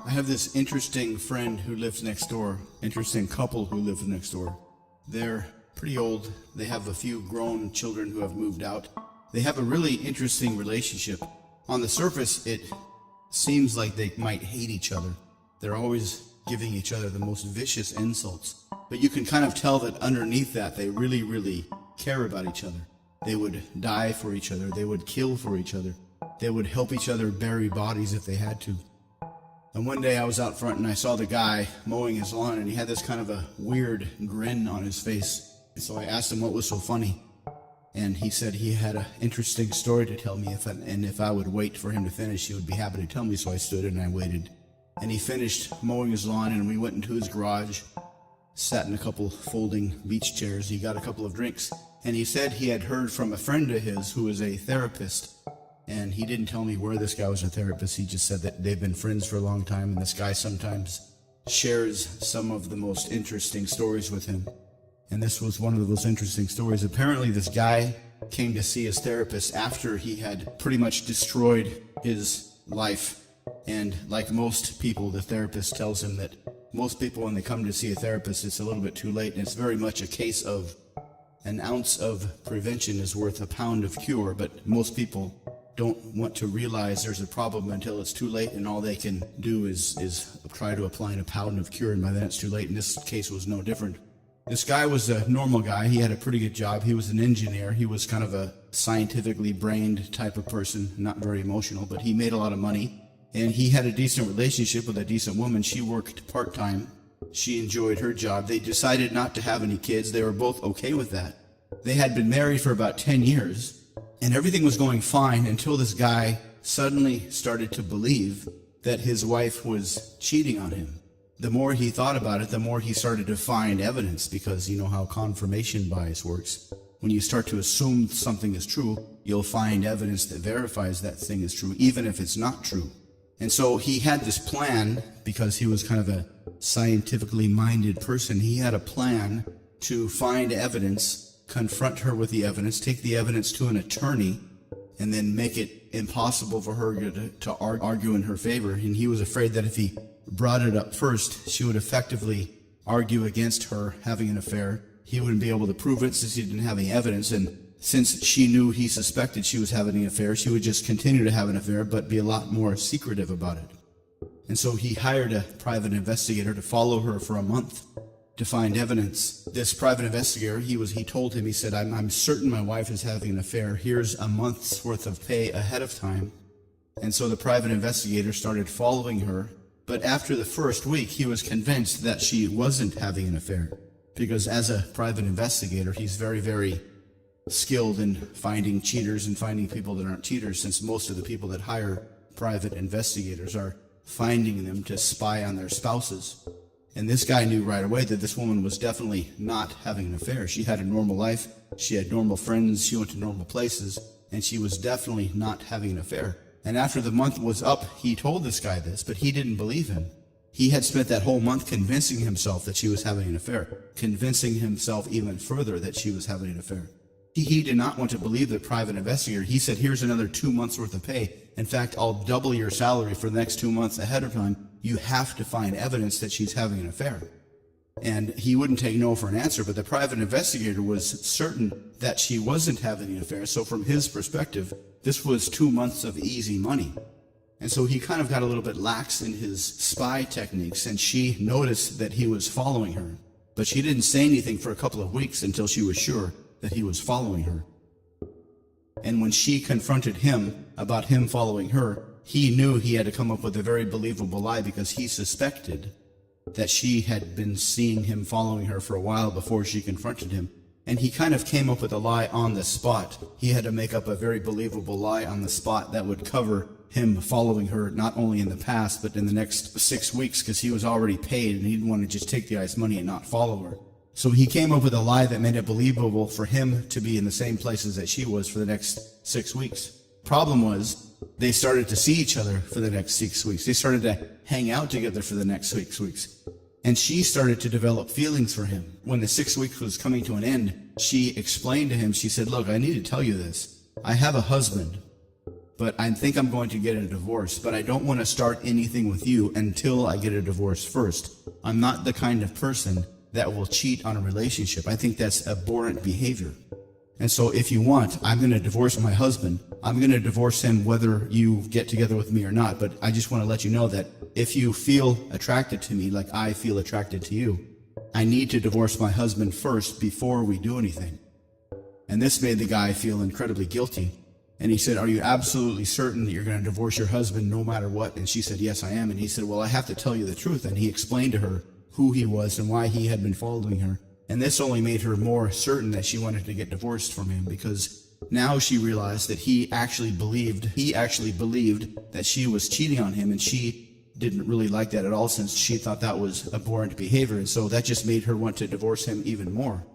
I have this interesting friend who lives next door, interesting couple who live next door. They're pretty old. They have a few grown children who have moved out. They have a really interesting relationship. On the surface, it seems like they might hate each other. They're always giving each other the most vicious insults. But you can kind of tell that underneath that, they really, really care about each other. They would die for each other. They would kill for each other. They would help each other bury bodies if they had to. And one day I was out front and I saw the guy mowing his lawn, and he had this kind of a weird grin on his face. So I asked him what was so funny. And he said he had an interesting story to tell me, and if I would wait for him to finish, he would be happy to tell me. So I stood and I waited. And he finished mowing his lawn, and we went into his garage, sat in a couple folding beach chairs. He got a couple of drinks, and he said he had heard from a friend of his who is a therapist. And he didn't tell me where this guy was a therapist. He just said that they've been friends for a long time, and this guy sometimes shares some of the most interesting stories with him. And this was one of those interesting stories. Apparently this guy came to see his therapist after he had pretty much destroyed his life. And like most people, the therapist tells him that most people, when they come to see a therapist, it's a little bit too late. And it's very much a case of an ounce of prevention is worth a pound of cure. But most people don't want to realize there's a problem until it's too late, and all they can do is try to apply a pound of cure, and by then it's too late. And this case was no different. This guy was a normal guy. He had a pretty good job. He was an engineer. He was kind of a scientifically brained type of person, not very emotional, but he made a lot of money. And he had a decent relationship with a decent woman. She worked part-time. She enjoyed her job. They decided not to have any kids. They were both okay with that. They had been married for about 10 years. And everything was going fine until this guy suddenly started to believe that his wife was cheating on him. The more he thought about it, the more he started to find evidence, because you know how confirmation bias works. When you start to assume something is true, you'll find evidence that verifies that thing is true, even if it's not true. And so he had this plan, because he was kind of a scientifically minded person. He had a plan to find evidence, confront her with the evidence, take the evidence to an attorney, and then make it impossible for her to argue in her favor. And he was afraid that if he brought it up first, she would effectively argue against her having an affair. He wouldn't be able to prove it since he didn't have any evidence, and since she knew he suspected she was having an affair, she would just continue to have an affair but be a lot more secretive about it. And so he hired a private investigator to follow her for a month to find evidence. This private investigator, he told him, he said, I'm certain my wife is having an affair. Here's a month's worth of pay ahead of time. And so the private investigator started following her. But after the first week, he was convinced that she wasn't having an affair, because as a private investigator, he's very, very skilled in finding cheaters and finding people that aren't cheaters, since most of the people that hire private investigators are finding them to spy on their spouses. And this guy knew right away that this woman was definitely not having an affair. She had a normal life, she had normal friends, she went to normal places, and she was definitely not having an affair. And after the month was up, he told this guy this, but he didn't believe him. He had spent that whole month convincing himself that she was having an affair, convincing himself even further that she was having an affair. He did not want to believe the private investigator. He said, here's another 2 months worth of pay. In fact, I'll double your salary for the next 2 months ahead of time. You have to find evidence that she's having an affair. And he wouldn't take no for an answer, but the private investigator was certain that she wasn't having an affair. So from his perspective, this was 2 months of easy money. And so he kind of got a little bit lax in his spy techniques, and she noticed that he was following her. But she didn't say anything for a couple of weeks until she was sure that he was following her. And when she confronted him about him following her, he knew he had to come up with a very believable lie, because he suspected that she had been seeing him following her for a while before she confronted him. And he kind of came up with a lie on the spot. He had to make up a very believable lie on the spot that would cover him following her, not only in the past, but in the next 6 weeks, because he was already paid and he didn't want to just take the guy's money and not follow her. So he came up with a lie that made it believable for him to be in the same places that she was for the next 6 weeks. Problem was, they started to see each other for the next 6 weeks. They started to hang out together for the next 6 weeks. And she started to develop feelings for him. When the 6 weeks was coming to an end, she explained to him, she said, look, I need to tell you this. I have a husband. but I think I'm going to get a divorce, but I don't want to start anything with you until I get a divorce first. I'm not the kind of person that will cheat on a relationship. I think that's abhorrent behavior. And so if you want, I'm going to divorce my husband. I'm going to divorce him whether you get together with me or not. But I just want to let you know that if you feel attracted to me like I feel attracted to you, I need to divorce my husband first before we do anything. And this made the guy feel incredibly guilty. And he said, are you absolutely certain that you're going to divorce your husband no matter what? And she said, yes, I am. And he said, well, I have to tell you the truth. And he explained to her who he was and why he had been following her. And this only made her more certain that she wanted to get divorced from him, because now she realized that he actually believed that she was cheating on him, and she didn't really like that at all, since she thought that was abhorrent behavior. And so that just made her want to divorce him even more.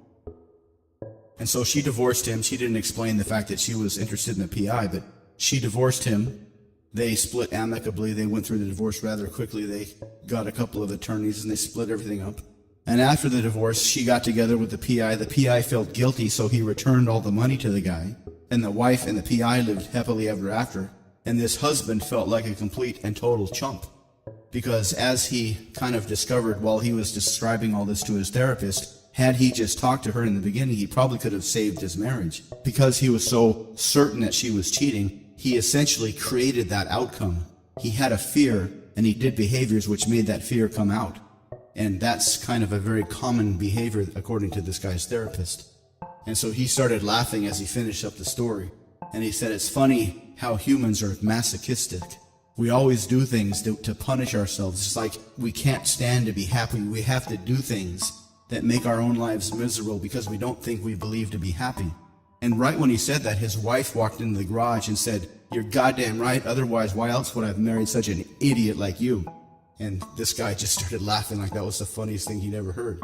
And so she divorced him. She didn't explain the fact that she was interested in the PI, but she divorced him. They split amicably. They went through the divorce rather quickly. They got a couple of attorneys and they split everything up. And after the divorce, she got together with the PI. The PI felt guilty, so he returned all the money to the guy. And the wife and the PI lived happily ever after. And this husband felt like a complete and total chump, because as he kind of discovered while he was describing all this to his therapist, had he just talked to her in the beginning, he probably could have saved his marriage. Because he was so certain that she was cheating, he essentially created that outcome. He had a fear, and he did behaviors which made that fear come out. And that's kind of a very common behavior according to this guy's therapist. And so he started laughing as he finished up the story. And he said, it's funny how humans are masochistic. We always do things to punish ourselves. It's like we can't stand to be happy. We have to do things that make our own lives miserable because we don't think we believe to be happy. And right when he said that, his wife walked into the garage and said, you're goddamn right. Otherwise, why else would I have married such an idiot like you? And this guy just started laughing like that was the funniest thing he'd ever heard.